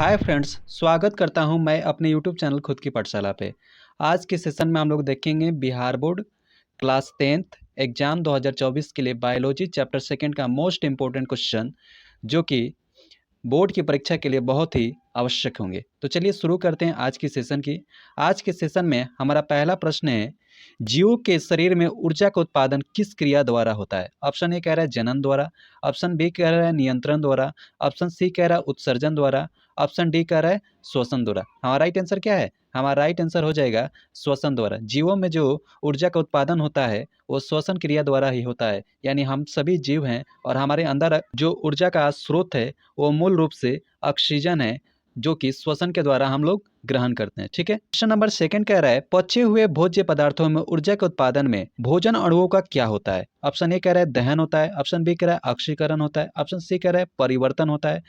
Hi friends, स्वागत करता हूं मैं अपने यूट्यूब चैनल खुद की पाठशाला पे। आज के सेशन में हम लोग देखेंगे Bihar board class 10th exam 2024 के लिए बायोलॉजी चैप्टर सेकंड का मोस्ट इम्पोर्टेंट क्वेश्चन, जो कि बोर्ड की परीक्षा के लिए बहुत ही आवश्यक होंगे। तो चलिए शुरू करते हैं आज की सेशन की। आज के सेशन में हमारा पहला प्रश्न है, जीवों के शरीर में ऊर्जा का उत्पादन किस क्रिया द्वारा होता है। ऑप्शन ए कह रहा है जनन द्वारा, ऑप्शन बी कह रहा है नियंत्रण द्वारा, ऑप्शन सी कह रहा है उत्सर्जन द्वारा, ऑप्शन डी कह रहा है श्वसन द्वारा। हमारा राइट आंसर क्या है? हमारा राइट आंसर हो जाएगा श्वसन द्वारा। जीवों में जो ऊर्जा का उत्पादन होता है वो श्वसन क्रिया द्वारा ही होता है, यानी हम सभी जीव हैं और हमारे अंदर जो ऊर्जा का स्रोत है वो मूल रूप से ऑक्सीजन है, जो कि श्वसन के द्वारा हम लोग ग्रहण करते हैं। ठीक है। क्वेश्चन नंबर सेकंड कह रहा है, पचे हुए भोज्य पदार्थों में ऊर्जा के उत्पादन में भोजन अणुओं का क्या होता है। ऑप्शन ए कह रहा है दहन होता है, ऑप्शन बी कह रहा है ऑक्सीकरण होता है, ऑप्शन सी कह रहा है परिवर्तन होता है,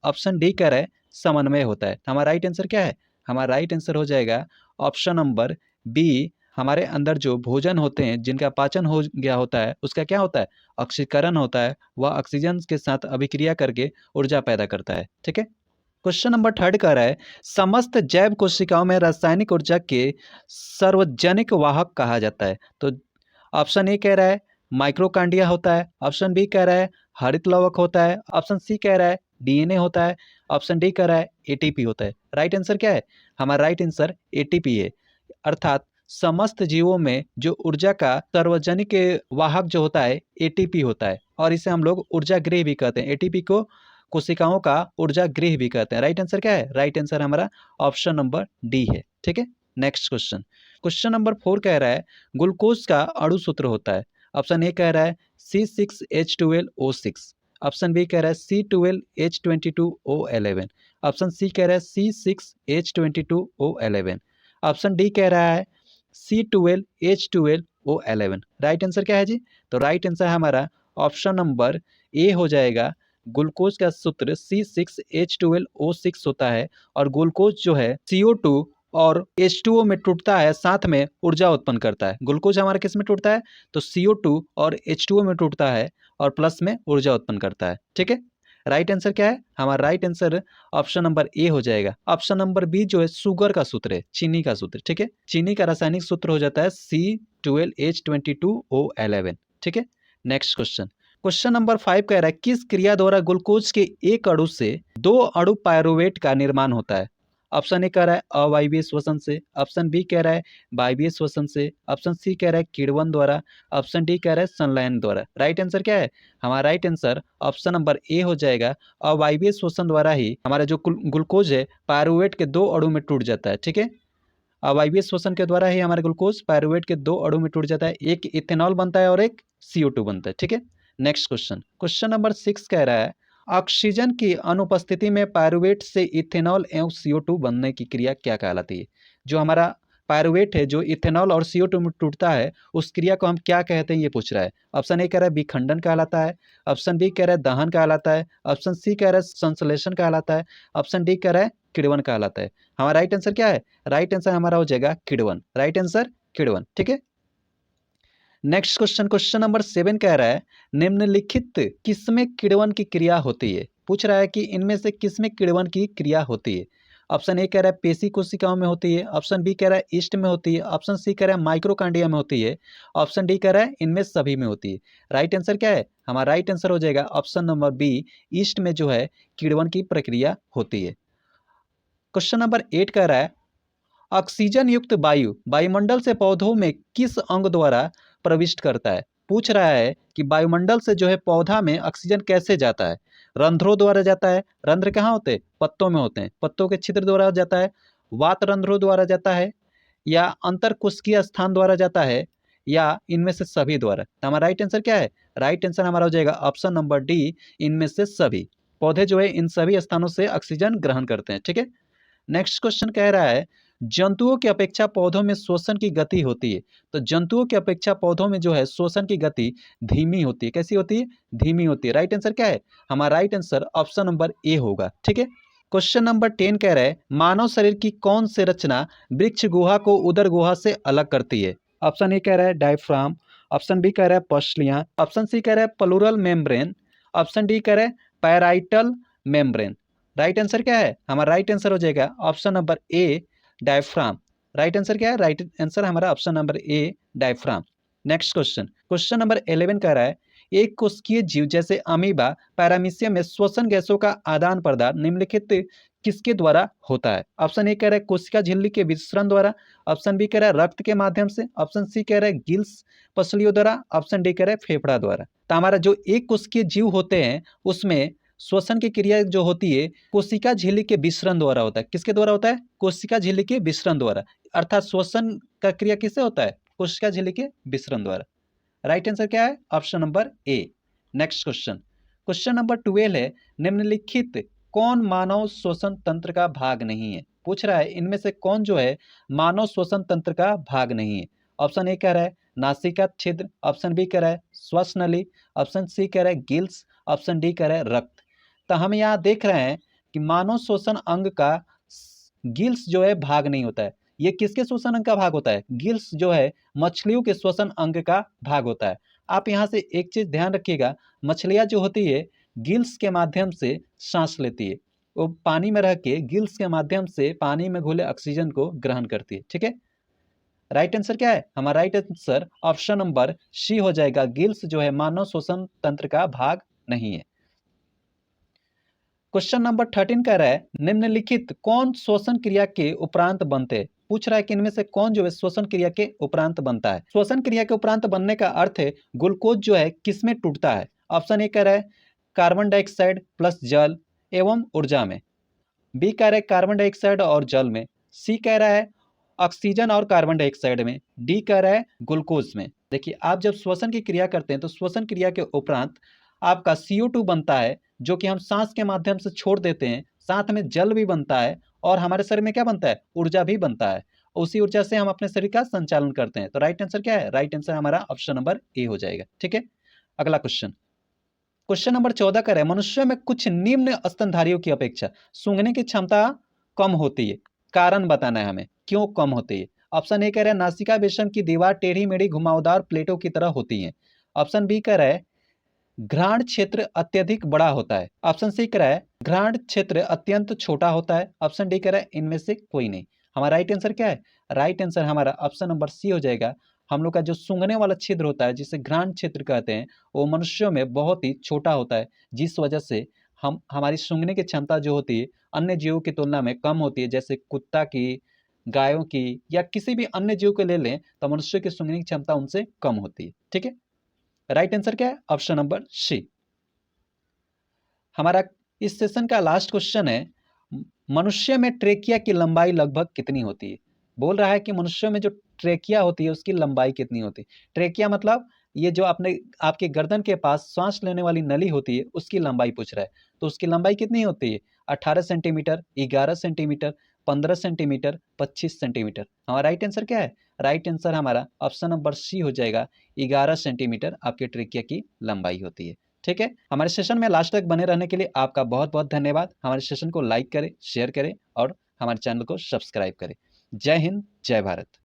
ऑप्शन डी कह रहा है समन्वय होता है। हमारा राइट आंसर क्या है? हमारा राइट आंसर हो जाएगा ऑप्शन नंबर बी। हमारे अंदर जो भोजन होते हैं, जिनका पाचन हो गया होता है, उसका क्या होता है? ऑक्सीकरण होता है। वह ऑक्सीजन के साथ अभिक्रिया करके ऊर्जा पैदा करता है। ठीक है। क्वेश्चन नंबर थर्ड कह रहा है, समस्त जैव कोशिकाओं में रासायनिक ऊर्जा के सार्वजनिक वाहक कहा जाता है। तो ऑप्शन ए कह रहा है माइक्रोकांडिया होता है, ऑप्शन बी कह रहा है हरित लवक होता है, ऑप्शन सी कह रहा है डीएनए होता है, ऑप्शन डी कह रहा है एटीपी होता है। राइट आंसर क्या है? हमारा राइट आंसर एटीपी है। अर्थात समस्त जीवों में जो ऊर्जा का सार्वजनिक वाहक जो होता है एटीपी होता है, और इसे हम लोग ऊर्जा गृह भी कहते हैं। एटीपी को कोशिकाओं का ऊर्जा गृह भी कहते हैं। राइट आंसर क्या है? राइट आंसर हमारा ऑप्शन नंबर डी है। ठीक है। नेक्स्ट क्वेश्चन, क्वेश्चन नंबर 4 कह रहा है, ग्लूकोज का अणु सूत्र होता है। ऑप्शन ए कह रहा है C6H12O6, ऑप्शन बी कह रहा है C12H22O11, ऑप्शन सी कह रहा है C6H22O11, ऑप्शन डी कह रहा है C12H12O11। राइट आंसर क्या है जी? तो राइट आंसर हमारा ऑप्शन नंबर ए हो जाएगा। ग्लूकोज का सूत्र C6H12O6 होता है, और ग्लूकोज जो है CO2 और H2O में टूटता है, साथ में ऊर्जा उत्पन्न करता है। ग्लूकोज हमारा किस में टूटता है? तो CO2 और H2O में टूटता है और प्लस में ऊर्जा उत्पन्न करता है। ठीक है। राइट आंसर क्या है? हमारा right answer option number A हो जाएगा। ऑप्शन नंबर बी जो है शुगर का सूत्र है, चीनी का सूत्र। ठीक है। चीनी का रासायनिक सूत्र हो जाता है C12H22O11। ठीक है। नेक्स्ट क्वेश्चन, क्वेश्चन नंबर 5 कह रहा है, किस क्रिया द्वारा ग्लूकोज के एक अणु से दो अणु पायरुवेट का निर्माण होता है। ऑप्शन ए कह रहा है अवायवीय श्वसन से, ऑप्शन बी कह रहा है वायवीय श्वसन से, ऑप्शन सी कह रहा है किण्वन द्वारा, ऑप्शन डी कह रहा है संलयन द्वारा। राइट आंसर क्या है? हमारा right answer option number A हो जाएगा। अवायवीय श्वसन द्वारा ही हमारा जो ग्लूकोज है पायरुवेट के दो अणु में टूट जाता है। ठीक है। अवायवीय श्वसन के द्वारा ही हमारा ग्लूकोज पायरुवेट के दो अणु में टूट जाता है, एक इथेनॉल बनता है और एक CO2 बनता है। ठीक है। नेक्स्ट क्वेश्चन, क्वेश्चन नंबर 6 कह रहा है, ऑक्सीजन की अनुपस्थिति में पायरुवेट से इथेनॉल एवं CO2 बनने की क्रिया क्या कहलाती है। जो हमारा पायरुवेट है जो इथेनॉल और CO2 में टूटता है, उस क्रिया को हम क्या कहते हैं, ये पूछ रहा है। ऑप्शन ए कह रहा है विखंडन कहलाता है, ऑप्शन बी कह रहा है दहन कहलाता है, ऑप्शन सी कह रहा है संश्लेषण कहलाता है, ऑप्शन डी कह रहा है किण्वन कहलाता है। हमारा राइट आंसर क्या है? राइट आंसर हमारा हो जाएगा किण्वन। राइट आंसर किण्वन। ठीक है। नेक्स्ट क्वेश्चन, क्वेश्चन नंबर 7 कह रहा है, निम्नलिखित किसमें किण्वन की क्रिया होती है। पूछ रहा है कि इनमें से किसमें किण्वन की क्रिया होती है। ऑप्शन ए कह रहा है पेशी कोशिकाओं में होती है, ऑप्शन बी कह रहा है ईस्ट में होती है, ऑप्शन सी कह रहा है माइक्रोकांडिया में होती है, ऑप्शन डी कह रहा है इनमें सभी में होती है। राइट आंसर क्या है? हमारा राइट आंसर हो जाएगा ऑप्शन नंबर बी, ईस्ट में जो है किण्वन की प्रक्रिया होती है। क्वेश्चन नंबर 8 कह रहा है, ऑक्सीजन युक्त वायु वायुमंडल से पौधों में किस अंग द्वारा प्रविष्ट करता है। पूछ रहा है कि वायुमंडल से जो है पौधा में ऑक्सीजन कैसे जाता है। रंध्रों द्वारा जाता है। रंध्र कहाँ होते हैं? पत्तों में होते हैं। पत्तों के छिद्र द्वारा जाता है, वात रंध्रों द्वारा जाता है, या अंतरकोशिकीय स्थान द्वारा जाता है, या इनमें से सभी द्वारा। तो हमारा राइट आंसर क्या है? राइट आंसर हमारा हो जाएगा ऑप्शन नंबर डी, इनमें से सभी। पौधे जो है इन सभी स्थानों से ऑक्सीजन ग्रहण करते हैं। ठीक है। नेक्स्ट क्वेश्चन कह रहा है, जंतुओं की अपेक्षा पौधों में श्वसन की गति होती है। तो जंतुओं की अपेक्षा पौधों में जो है श्वसन की गति धीमी होती है। कैसी होती है? धीमी होती है। राइट आंसर क्या है? हमारा right answer option number A होगा। ठीक है। क्वेश्चन नंबर 10 कह रहा है, मानव शरीर की कौन सी रचना वृक्ष गुहा को उदर गुहा से अलग करती है। ऑप्शन ए कह रहा है डायफ्राम, ऑप्शन बी कह रहा है पसलियां, ऑप्शन सी कह रहा है प्लूरल मेम्ब्रेन, ऑप्शन डी कह रहा है पैराइटल मेम्ब्रेन। राइट आंसर क्या है? हमारा राइट आंसर हो जाएगा option number A, diaphragm. Right answer क्या है? राइट आंसर हमारा option number A, diaphragm. Next question, question number 11 कह रहा है एक कोशिकीय जीव जैसे अमीबा, पैरामीशियम में श्वसन गैसों का आदान प्रदान निम्नलिखित किसके द्वारा होता है? ऑप्शन ए कह रहा है कोशिका झिल्ली के विसरण द्वारा, ऑप्शन बी कह रहा है रक्त के माध्यम से, ऑप्शन सी कह रहा है गिल्स पसलियों द्वारा, ऑप्शन डी कह रहा है फेफड़ा द्वारा। तो हमारा जो एक कोशिकीय जीव होते हैं उसमें श्वसन की क्रिया जो होती है कोशिका झिल्ली के विसरण द्वारा होता है। किसके द्वारा होता है? कोशिका झिल्ली के विसरण द्वारा, अर्थात श्वसन का क्रिया किससे होता है? कोशिका झिल्ली के विसरण द्वारा। राइट आंसर क्या है? Option number A. Next question, question number 12 है निम्नलिखित कौन मानव श्वसन तंत्र का भाग नहीं है? पूछ रहा है इनमें से कौन जो है मानव श्वसन तंत्र का भाग नहीं है? ऑप्शन ए कह रहा है नासिका छिद्र, ऑप्शन बी कह रहा है श्वास नली, ऑप्शन सी कह रहा है गिल्स, ऑप्शन डी कह रहा है रक्त। तो हम यहाँ देख रहे हैं कि मानव श्वसन अंग का गिल्स जो है भाग नहीं होता है। ये किसके श्वसन अंग का भाग होता है? गिल्स जो है मछलियों के श्वसन अंग का भाग होता है। आप यहाँ से एक चीज ध्यान रखिएगा, मछलियाँ जो होती है गिल्स के माध्यम से सांस लेती है, वो पानी में रह के गिल्स के माध्यम से पानी में घुले ऑक्सीजन को ग्रहण करती है। ठीक है, राइट आंसर क्या है? हमारा right answer option number C हो जाएगा, गिल्स जो है मानव श्वसन तंत्र का भाग नहीं है। क्वेश्चन नंबर 13 कह रहा है निम्नलिखित कौन श्वसन क्रिया के उपरांत बनते हैं? पूछ रहा है कि इनमें से कौन जो है श्वसन क्रिया के उपरांत बनता है? श्वसन क्रिया के उपरांत बनने का अर्थ है ग्लूकोज जो है किसमें टूटता है? ऑप्शन ए कह रहा है कार्बन डाइऑक्साइड प्लस जल एवं ऊर्जा में, बी कह रहा है कार्बन डाइऑक्साइड और जल में, सी कह रहा है ऑक्सीजन और कार्बन डाइऑक्साइड में, डी कह रहा है ग्लूकोज में। देखिए आप जब श्वसन की क्रिया करते हैं तो श्वसन क्रिया के उपरांत आपका CO2 बनता है जो कि हम सांस के माध्यम से छोड़ देते हैं, साथ में जल भी बनता है और हमारे शरीर में क्या बनता है? ऊर्जा भी बनता है। उसी ऊर्जा से हम अपने शरीर का संचालन करते हैं। तो राइट आंसर क्या है? राइट आंसर हमारा ऑप्शन नंबर ए हो जाएगा। ठीक है, अगला क्वेश्चन, क्वेश्चन नंबर 14 कर रहे हैं मनुष्य में कुछ निम्न स्तनधारियों की अपेक्षा सूंघने की क्षमता कम होती है, कारण बताना है हमें क्यों कम होती है। ऑप्शन ए कह रहा है नासिका वेशम की दीवार टेढ़ी मेढ़ी घुमावदार प्लेटों की तरह होती है, ऑप्शन बी कह रहा है घ्राण क्षेत्र अत्यधिक बड़ा होता है, ऑप्शन सी कह रहा है घ्राण क्षेत्र अत्यंत छोटा होता है, ऑप्शन डी कह रहा है इनमें से कोई नहीं। हमारा राइट आंसर क्या है? राइट आंसर हमारा ऑप्शन नंबर सी हो जाएगा। हम लोग का जो सूंघने वाला छिद्र होता है जिसे घ्राण क्षेत्र कहते हैं वो मनुष्यों में बहुत ही छोटा होता है, जिस वजह से हम हमारी सूंघने की क्षमता जो होती है अन्य जीवों की तुलना में कम होती है। जैसे कुत्ता की, गायों की या किसी भी अन्य जीव को ले लें तो मनुष्य की सूंघने की क्षमता उनसे कम होती है। ठीक है, राइट आंसर क्या है? Option number C. हमारा इस सेशन का लास्ट क्वेश्चन है मनुष्य में ट्रेकिया की लंबाई लगभग कितनी होती है? बोल रहा है कि मनुष्य में जो ट्रेकिया होती है उसकी लंबाई कितनी होती है। ट्रेकिया मतलब ये जो अपने आपके गर्दन के पास सांस लेने वाली नली होती है उसकी लंबाई पूछ रहा है। तो उसकी लंबाई कितनी होती है? 18 सेंटीमीटर, 11 सेंटीमीटर, 15 सेंटीमीटर, 25 सेंटीमीटर। हमारा राइट आंसर क्या है? राइट आंसर हमारा ऑप्शन नंबर सी हो जाएगा, 11 सेंटीमीटर आपके ट्रेकिया की लंबाई होती है। ठीक है, हमारे सेशन में लास्ट तक बने रहने के लिए आपका बहुत बहुत धन्यवाद। हमारे सेशन को लाइक करें, शेयर करें और हमारे चैनल को सब्सक्राइब करें। जय हिंद, जय भारत।